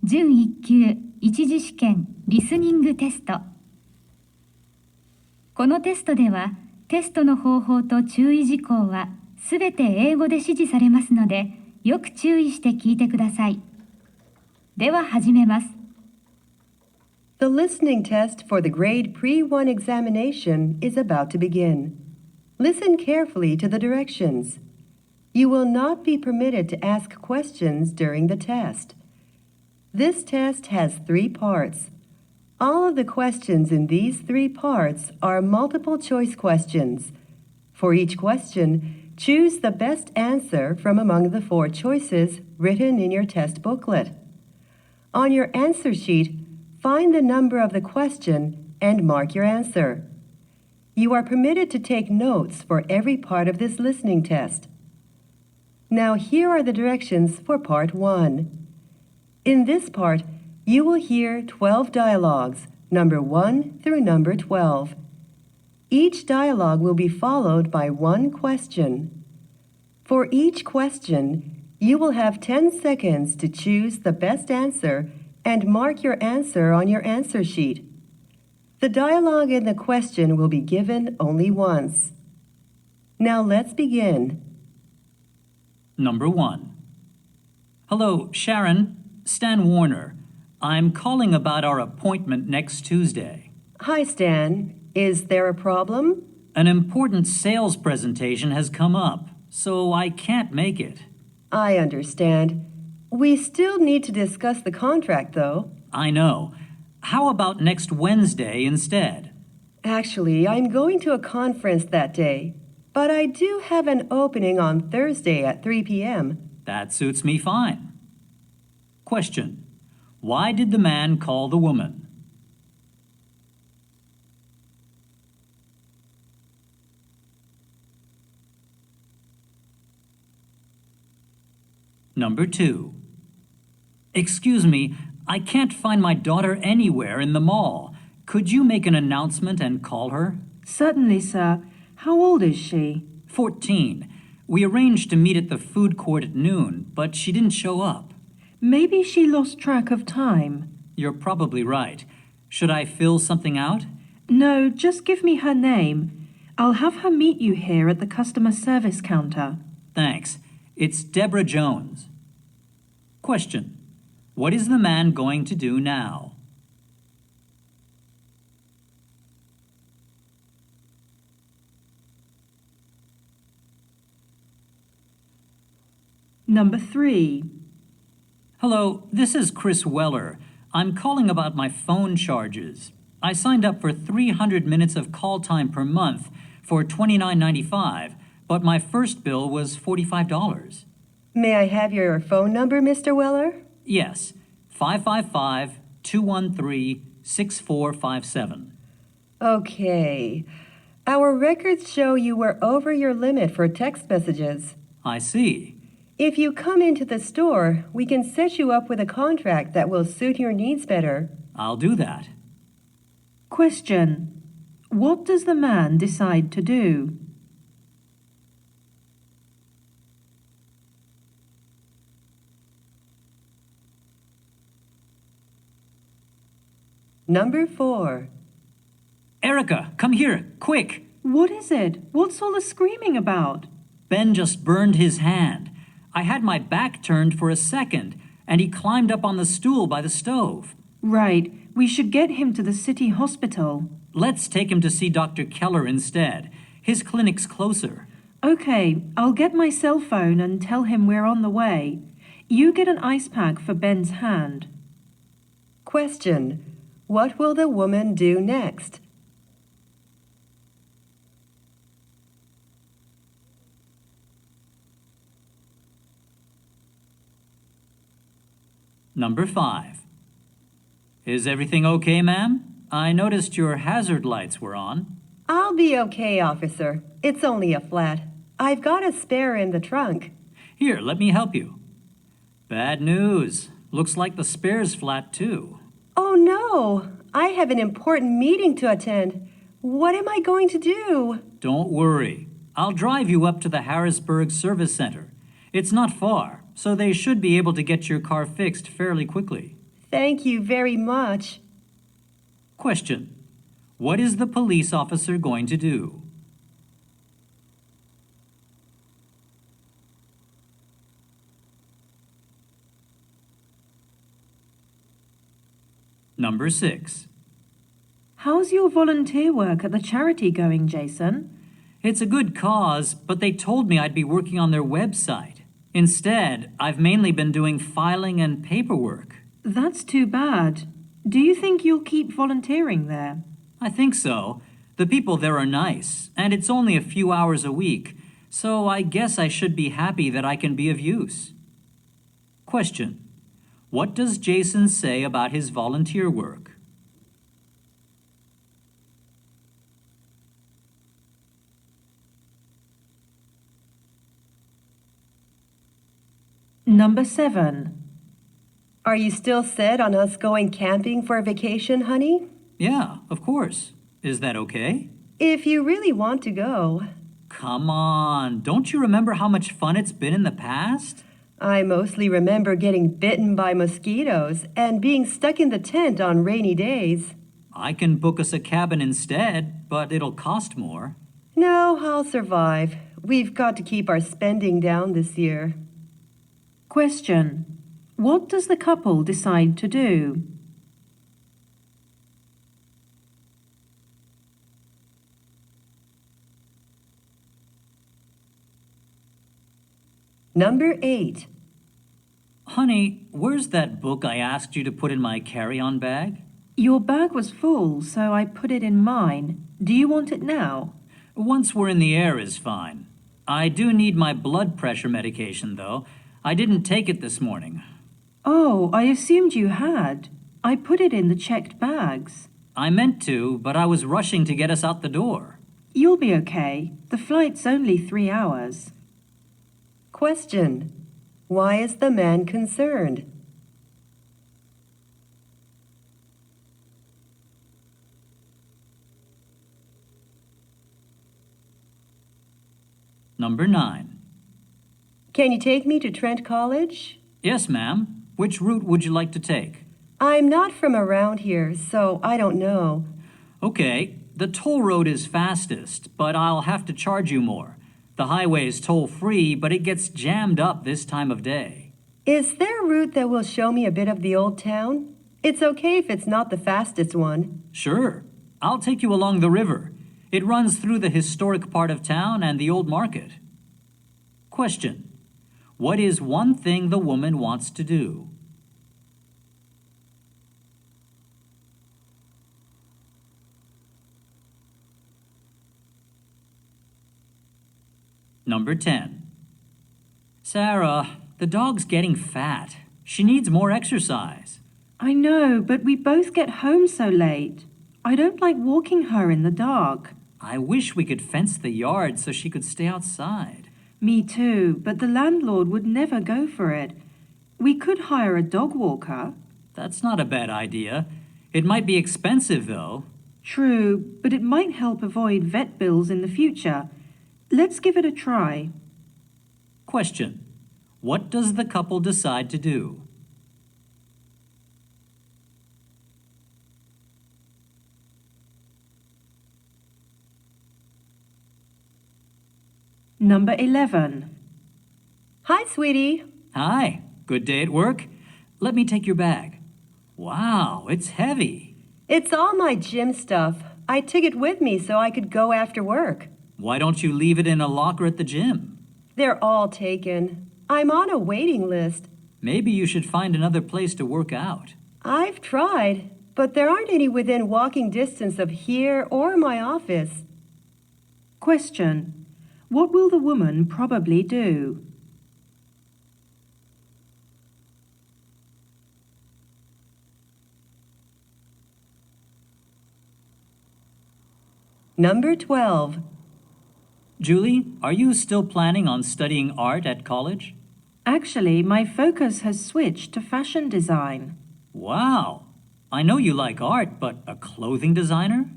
準1級一次試験リスニングテスト。このテストでは、テストの方法と注意事項はすべて英語で指示されますので、よく注意して聞いてください。では始めます。The listening test for the grade Pre-1 examination is about to begin. Listen carefully to the directions. You will not be permitted to ask questions during the test. This test has 3 parts. All of the questions in these 3 parts are multiple choice questions. For each question, choose the best answer from among the 4 choices written in your test booklet. On your answer sheet, find the number of the question and mark your answer. You are permitted to take notes for every part of this listening test. Now here are the directions for Part 1. In this part, you will hear 12 dialogues, number 1 through number 12. Each dialogue will be followed by one question. For each question, you will have 10 seconds to choose the best answer and mark your answer on your answer sheet. The dialogue and the question will be given only once. Now let's begin. Number 1. Hello, Sharon. Stan Warner. I'm calling about our appointment next Tuesday. Hi, Stan. Is there a problem? An important sales presentation has come up, so I can't make it. I understand. We still need to discuss the contract, though. I know. How about next Wednesday instead? Actually, I'm going to a conference that day, but I do have an opening on Thursday at 3 p.m. That suits me fine. Question. Why did the man call the woman? Number 2. Excuse me, I can't find my daughter anywhere in the mall. Could you make an announcement and call her? Certainly, sir. How old is she? 14. We arranged to meet at the food court at noon, but she didn't show up. Maybe she lost track of time. You're probably right. Should I fill something out? No, just give me her name. I'll have her meet you here at the customer service counter. Thanks. It's Deborah Jones. Question. What is the man going to do now? Number 3. Hello, this is Chris Weller. I'm calling about my phone charges. I signed up for 300 minutes of call time per month for $29.95, but my first bill was $45. May I have your phone number, Mr. Weller? Yes, 555-213-6457. Okay. Our records show you were over your limit for text messages. I see. If you come into the store, we can set you up with a contract that will suit your needs better. I'll do that. Question. What does the man decide to do? Number 4. Erica, come here, quick! What is it? What's all the screaming about? Ben just burned his hand. I had my back turned for a second, and he climbed up on the stool by the stove. Right. We should get him to the city hospital. Let's take him to see Dr. Keller instead. His clinic's closer. Okay, I'll get my cell phone and tell him we're on the way. You get an ice pack for Ben's hand. Question. What will the woman do next? Number 5. Is everything okay, ma'am? I noticed your hazard lights were on. I'll be okay, officer. It's only a flat. I've got a spare in the trunk. Here, let me help you. Bad news. Looks like the spare's flat, too. Oh, no. I have an important meeting to attend. What am I going to do? Don't worry. I'll drive you up to the Harrisburg Service Center. It's not far, so they should be able to get your car fixed fairly quickly. Thank you very much. Question. What is the police officer going to do? Number 6. How's your volunteer work at the charity going, Jason? It's a good cause, but they told me I'd be working on their website. Instead, I've mainly been doing filing and paperwork. That's too bad. Do you think you'll keep volunteering there? I think so. The people there are nice, and it's only a few hours a week, so I guess I should be happy that I can be of use. Question. What does Jason say about his volunteer work? Number 7. Are you still set on us going camping for a vacation, honey? Yeah, of course. Is that okay? If you really want to go. Come on, don't you remember how much fun it's been in the past? I mostly remember getting bitten by mosquitoes and being stuck in the tent on rainy days. I can book us a cabin instead, but it'll cost more. No, I'll survive. We've got to keep our spending down this year. Question. What does the couple decide to do? Number 8. Honey, where's that book I asked you to put in my carry-on bag? Your bag was full, so I put it in mine. Do you want it now? Once we're in the air is fine. I do need my blood pressure medication, though. I didn't take it this morning. Oh, I assumed you had. I put it in the checked bags. I meant to, but I was rushing to get us out the door. You'll be okay. The flight's only 3 hours. Question. Why is the man concerned? Number 9. Can you take me to Trent College? Yes, ma'am. Which route would you like to take? I'm not from around here, so I don't know. Okay, the toll road is fastest, but I'll have to charge you more. The highway is toll-free, but it gets jammed up this time of day. Is there a route that will show me a bit of the old town? It's okay if it's not the fastest one. Sure. I'll take you along the river. It runs through the historic part of town and the old market. Question. What is one thing the woman wants to do? Number 10. Sarah, the dog's getting fat. She needs more exercise. I know, but we both get home so late. I don't like walking her in the dark. I wish we could fence the yard so she could stay outside. Me too, but the landlord would never go for it. We could hire a dog walker. That's not a bad idea. It might be expensive, though. True, but it might help avoid vet bills in the future. Let's give it a try. Question. What does the couple decide to do? Number 11. Hi, sweetie. Hi. Good day at work? Let me take your bag. Wow, it's heavy. It's all my gym stuff. I took it with me so I could go after work. Why don't you leave it in a locker at the gym? They're all taken. I'm on a waiting list. Maybe you should find another place to work out. I've tried, but there aren't any within walking distance of here or my office. Question. What will the woman probably do? Number 12. Julie, are you still planning on studying art at college? Actually, my focus has switched to fashion design. Wow. I know you like art, but a clothing designer?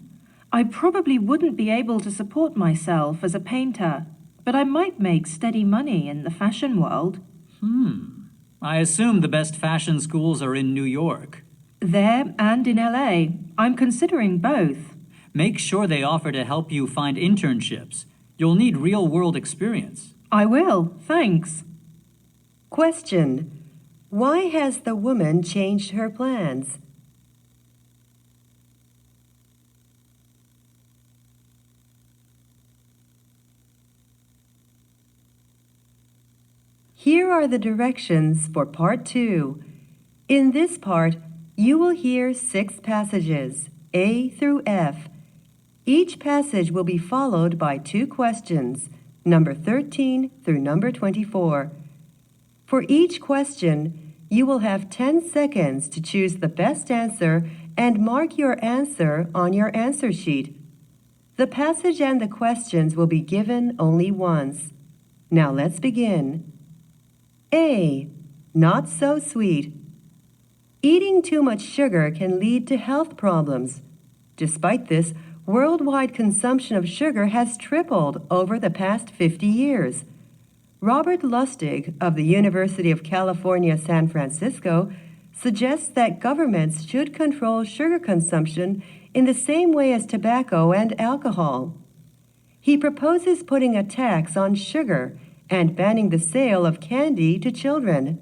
I probably wouldn't be able to support myself as a painter, but I might make steady money in the fashion world. I assume the best fashion schools are in New York. There and in LA. I'm considering both. Make sure they offer to help you find internships. You'll need real-world experience. I will, thanks. Question. Why has the woman changed her plans? Here are the directions for Part 2. In this part, you will hear 6 passages, A through F. Each passage will be followed by 2 questions, number 13 through number 24. For each question, you will have 10 seconds to choose the best answer and mark your answer on your answer sheet. The passage and the questions will be given only once. Now let's begin. A. Not so sweet. Eating too much sugar can lead to health problems. Despite this, worldwide consumption of sugar has tripled over the past 50 years. Robert Lustig of the University of California, San Francisco, suggests that governments should control sugar consumption in the same way as tobacco and alcohol. He proposes putting a tax on sugar and banning the sale of candy to children.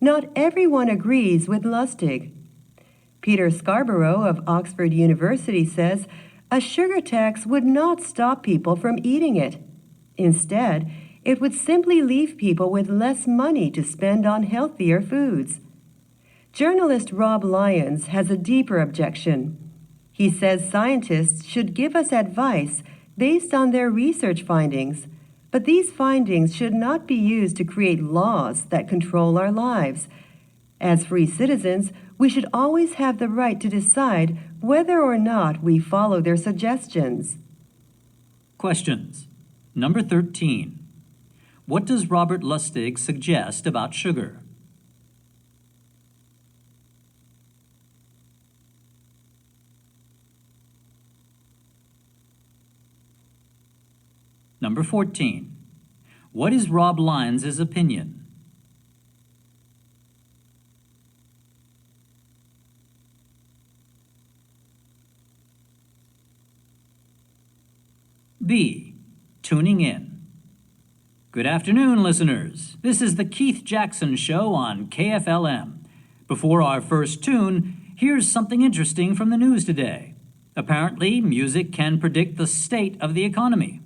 Not everyone agrees with Lustig. Peter Scarborough of Oxford University says a sugar tax would not stop people from eating it. Instead, it would simply leave people with less money to spend on healthier foods. Journalist Rob Lyons has a deeper objection. He says scientists should give us advice based on their research findings, but these findings should not be used to create laws that control our lives. As free citizens, we should always have the right to decide whether or not we follow their suggestions. Questions. Number 13. What does Robert Lustig suggest about sugar? Number 14. What is Rob Lyons' opinion? B. Tuning in. Good afternoon, listeners. This is the Keith Jackson Show on KFLM. Before our first tune, here's something interesting from the news today. Apparently, music can predict the state of the economy.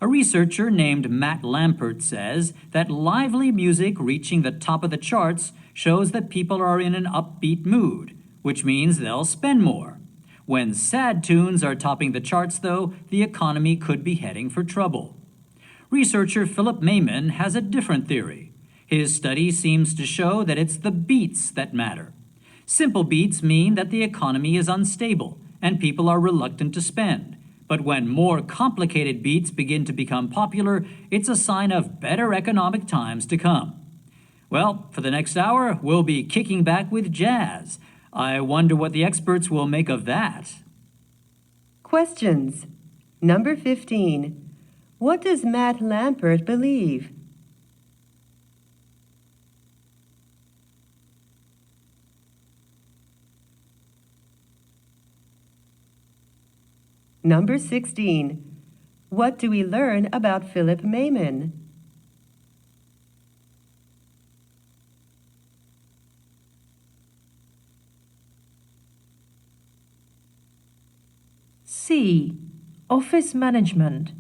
A researcher named Matt Lampert says that lively music reaching the top of the charts shows that people are in an upbeat mood, which means they'll spend more. When sad tunes are topping the charts, though, the economy could be heading for trouble. Researcher Philip Mayman has a different theory. His study seems to show that it's the beats that matter. Simple beats mean that the economy is unstable and people are reluctant to spend. But when more complicated beats begin to become popular, it's a sign of better economic times to come. Well, for the next hour, we'll be kicking back with jazz. I wonder what the experts will make of that. Questions. Number 15. What does Matt Lampert believe? Number 16. What do we learn about Philip Mayman? C. Office management.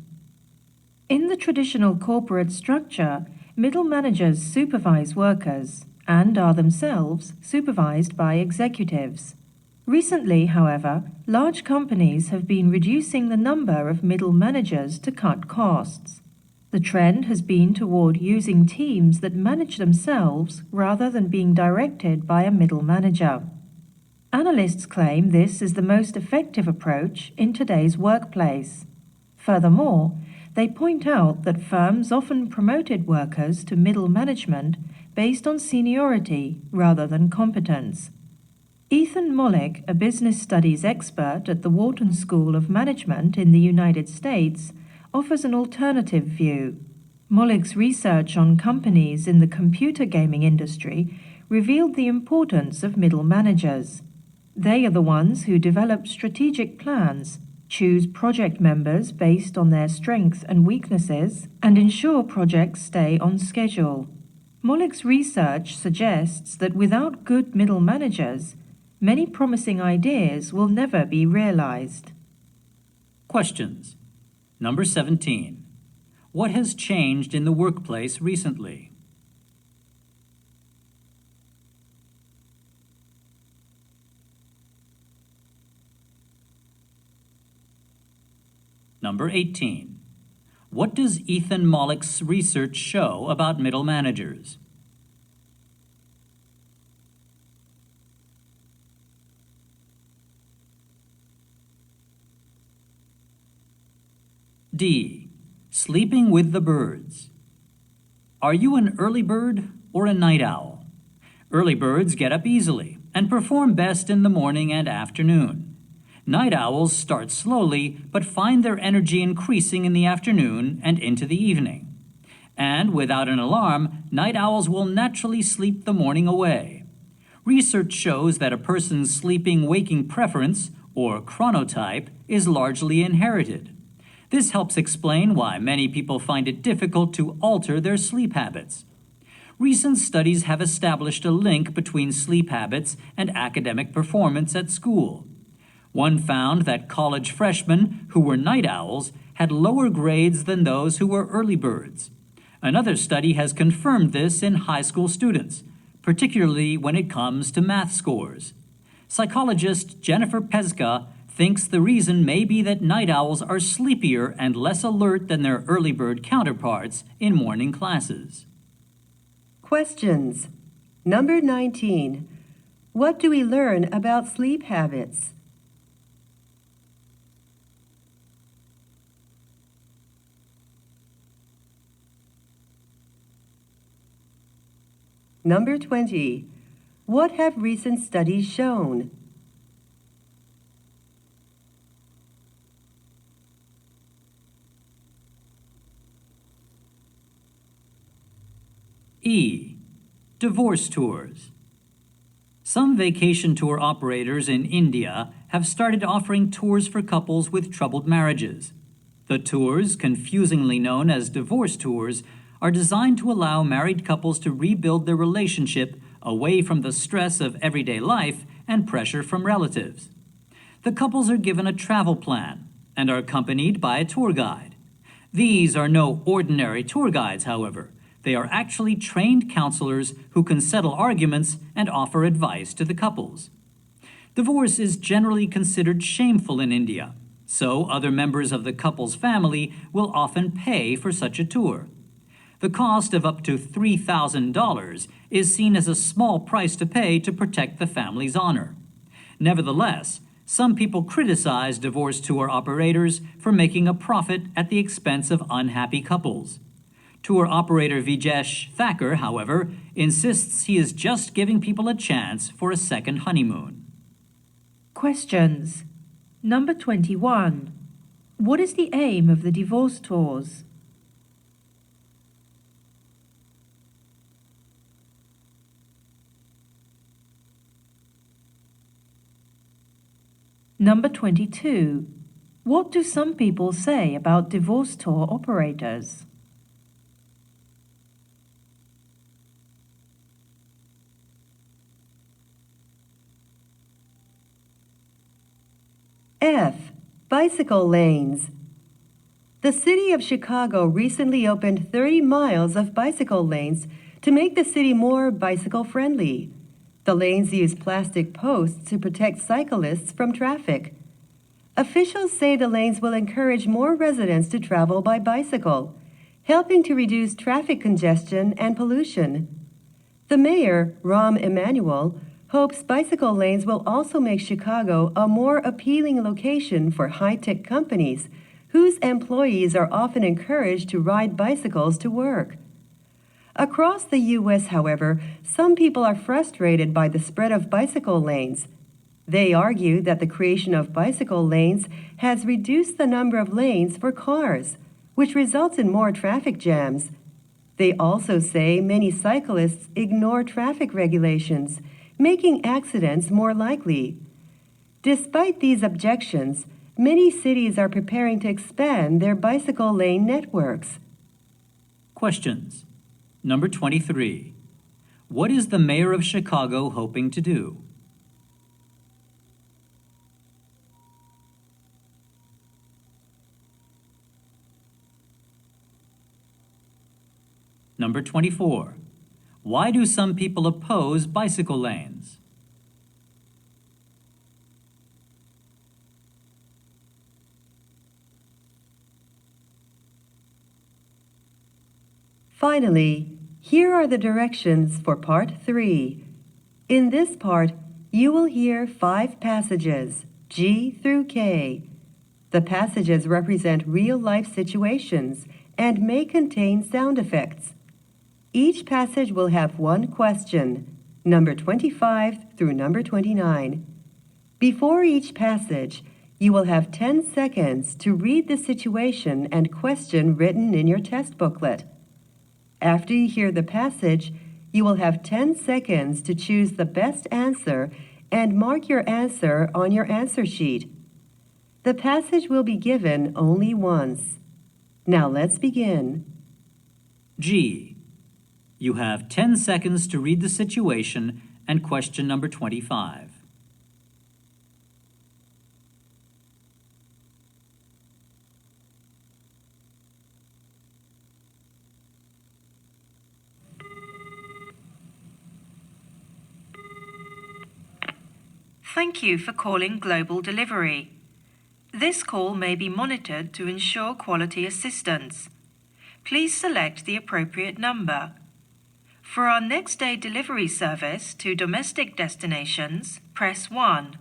In the traditional corporate structure, middle managers supervise workers and are themselves supervised by executives. Recently, however, large companies have been reducing the number of middle managers to cut costs. The trend has been toward using teams that manage themselves rather than being directed by a middle manager. Analysts claim this is the most effective approach in today's workplace. Furthermore, they point out that firms often promoted workers to middle management based on seniority rather than competence. Ethan Mollick, a business studies expert at the Wharton School of Management in the United States, offers an alternative view. Mollick's research on companies in the computer gaming industry revealed the importance of middle managers. They are the ones who develop strategic plans, choose project members based on their strengths and weaknesses, and ensure projects stay on schedule. Mollick's research suggests that without good middle managers, many promising ideas will never be realized. Questions. Number 17. What has changed in the workplace recently? Number 18. What does Ethan Mollick's research show about middle managers? D. Sleeping with the birds. Are you an early bird or a night owl? Early birds get up easily and perform best in the morning and afternoon. Night owls start slowly but find their energy increasing in the afternoon and into the evening. And without an alarm, night owls will naturally sleep the morning away. Research shows that a person's sleeping-waking preference, or chronotype, is largely inherited. This helps explain why many people find it difficult to alter their sleep habits. Recent studies have established a link between sleep habits and academic performance at school. One found that college freshmen who were night owls had lower grades than those who were early birds. Another study has confirmed this in high school students, particularly when it comes to math scores. Psychologist Jennifer Peska thinks the reason may be that night owls are sleepier and less alert than their early bird counterparts in morning classes. Questions. Number 19. What do we learn about sleep habits? Number 20. What have recent studies shown? E. Divorce tours. Some vacation tour operators in India have started offering tours for couples with troubled marriages. The tours, confusingly known as divorce tours, are designed to allow married couples to rebuild their relationship away from the stress of everyday life and pressure from relatives. The couples are given a travel plan and are accompanied by a tour guide. These are no ordinary tour guides, however. They are actually trained counselors who can settle arguments and offer advice to the couples. Divorce is generally considered shameful in India, so other members of the couple's family will often pay for such a tour. The cost of up to $3,000 is seen as a small price to pay to protect the family's honor. Nevertheless, some people criticize divorce tour operators for making a profit at the expense of unhappy couples. Tour operator Vijesh Thakur, however, insists he is just giving people a chance for a second honeymoon. Questions. Number 21. What is the aim of the divorce tours? Number 22. What do some people say about divorce tour operators? F. Bicycle lanes. The city of Chicago recently opened 30 miles of bicycle lanes to make the city more bicycle-friendly. The lanes use plastic posts to protect cyclists from traffic. Officials say the lanes will encourage more residents to travel by bicycle, helping to reduce traffic congestion and pollution. The mayor, Rahm Emanuel, hopes bicycle lanes will also make Chicago a more appealing location for high-tech companies whose employees are often encouraged to ride bicycles to work. Across the U.S., however, some people are frustrated by the spread of bicycle lanes. They argue that the creation of bicycle lanes has reduced the number of lanes for cars, which results in more traffic jams. They also say many cyclists ignore traffic regulations, making accidents more likely. Despite these objections, many cities are preparing to expand their bicycle lane networks. Questions. Number 23. What is the mayor of Chicago hoping to do? Number 24. Why do some people oppose bicycle lanes? Finally, here are the directions for Part 3. In this part, you will hear 5 passages, G through K. The passages represent real-life situations and may contain sound effects. Each passage will have one question, number 25 through number 29. Before each passage, you will have 10 seconds to read the situation and question written in your test booklet. After you hear the passage, you will have 10 seconds to choose the best answer and mark your answer on your answer sheet. The passage will be given only once. Now let's begin. G. You have 10 seconds to read the situation and question number 25. Thank you for calling Global Delivery. This call may be monitored to ensure quality assistance. Please select the appropriate number. For our next-day delivery service to domestic destinations, press 1.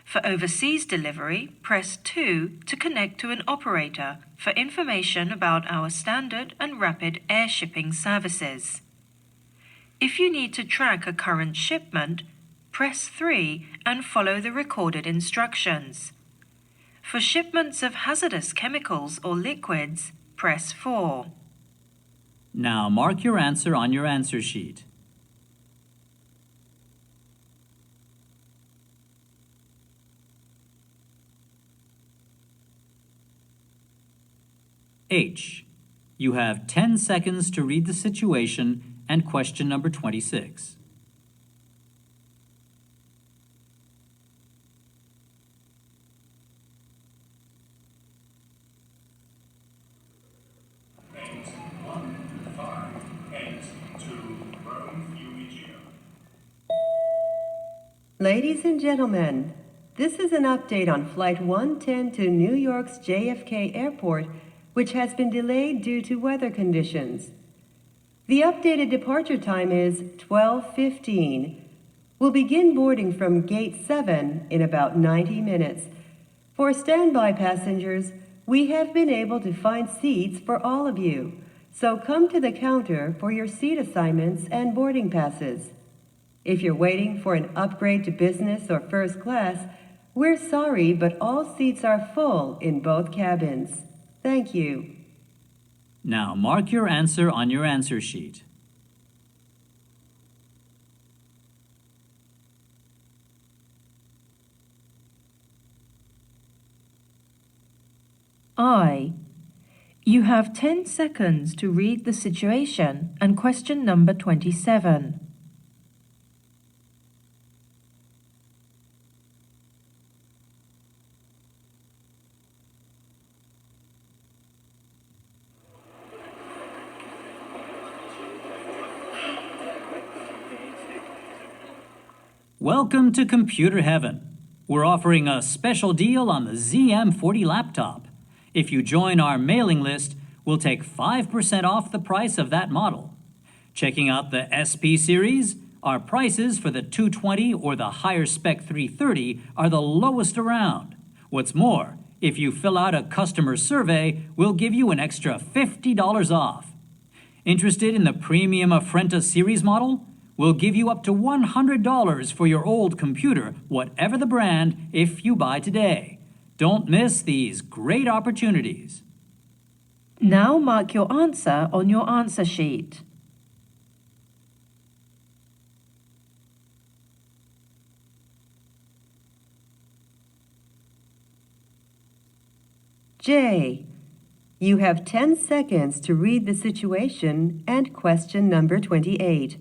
For overseas delivery, press 2 to connect to an operator for information about our standard and rapid air shipping services. If you need to track a current shipment, press 3 and follow the recorded instructions. For shipments of hazardous chemicals or liquids, press 4. Now mark your answer on your answer sheet. H. You have 10 seconds to read the situation and question number 26. Ladies and gentlemen, this is an update on Flight 110 to New York's JFK Airport, which has been delayed due to weather conditions. The updated departure time is 12:15. We'll begin boarding from Gate 7 in about 90 minutes. For standby passengers, we have been able to find seats for all of you, so come to the counter for your seat assignments and boarding passes. If you're waiting for an upgrade to business or first class, we're sorry, but all seats are full in both cabins. Thank you. Now mark your answer on your answer sheet. I. You have 10 seconds to read the situation and question number 27. Welcome to Computer Heaven. We're offering a special deal on the ZM40 laptop. If you join our mailing list, we'll take 5% off the price of that model. Checking out the SP series, our prices for the 220 or the higher spec 330 are the lowest around. What's more, if you fill out a customer survey, we'll give you an extra $50 off. Interested in the premium Affrenta series model? We'll give you up to $100 for your old computer, whatever the brand, if you buy today. Don't miss these great opportunities. Now mark your answer on your answer sheet. J. You have 10 seconds to read the situation and question number 28.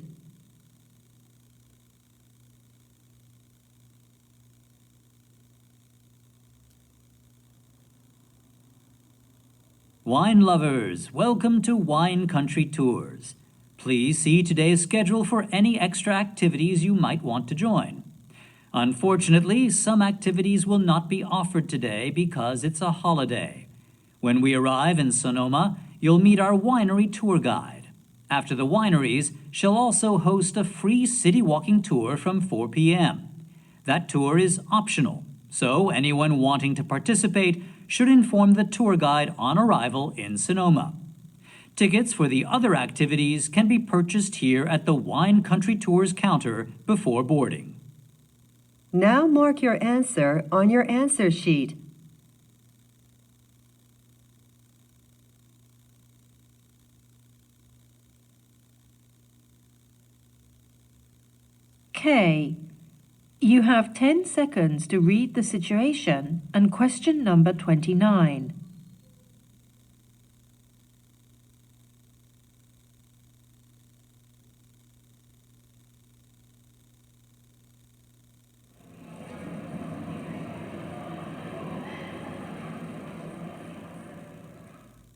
Wine lovers, welcome to Wine Country Tours. Please see today's schedule for any extra activities you might want to join. Unfortunately, some activities will not be offered today because it's a holiday. When we arrive in Sonoma, you'll meet our winery tour guide. After the wineries, she'll also host a free city walking tour from 4 p.m. That tour is optional, so anyone wanting to participate should inform the tour guide on arrival in Sonoma. Tickets for the other activities can be purchased here at the Wine Country Tours counter before boarding. Now mark your answer on your answer sheet. K. You have 10 seconds to read the situation and question number 29.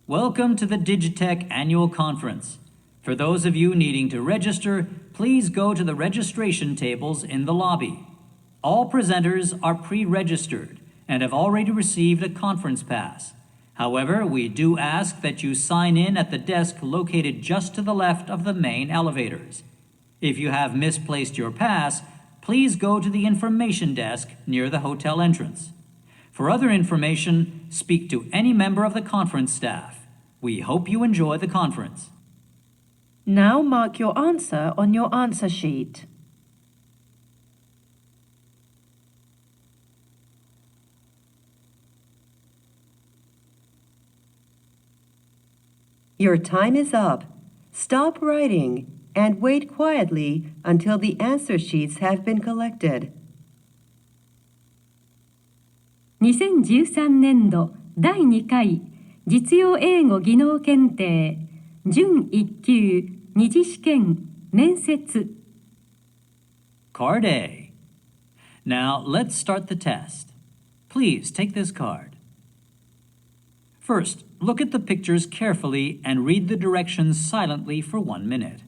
Welcome to the Digitech Annual Conference. For those of you needing to register, please go to the registration tables in the lobby. All presenters are pre-registered and have already received a conference pass. However, we do ask that you sign in at the desk located just to the left of the main elevators. If you have misplaced your pass, please go to the information desk near the hotel entrance. For other information, speak to any member of the conference staff. We hope you enjoy the conference. Now mark your answer on your answer sheet. Your time is up. Stop writing and wait quietly until the answer sheets have been collected. 2013年度第2回実用英語技能検定準1級二次試験面接 Card A. Now, let's start the test. Please take this card. First, look at the pictures carefully and read the directions silently for 1 minute.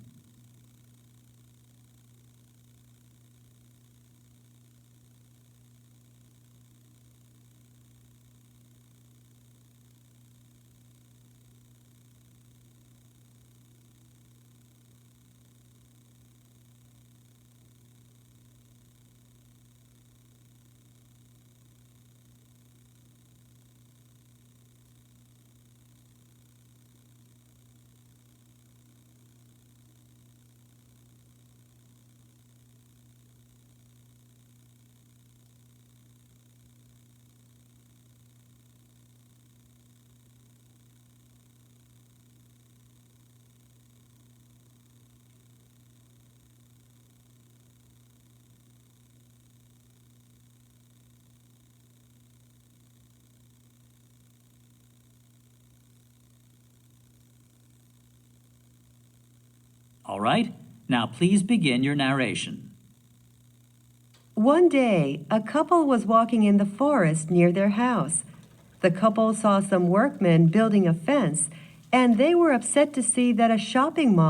All right, now please begin your narration. One day, a couple was walking in the forest near their house. The couple saw some workmen building a fence, and they were upset to see that a shopping mall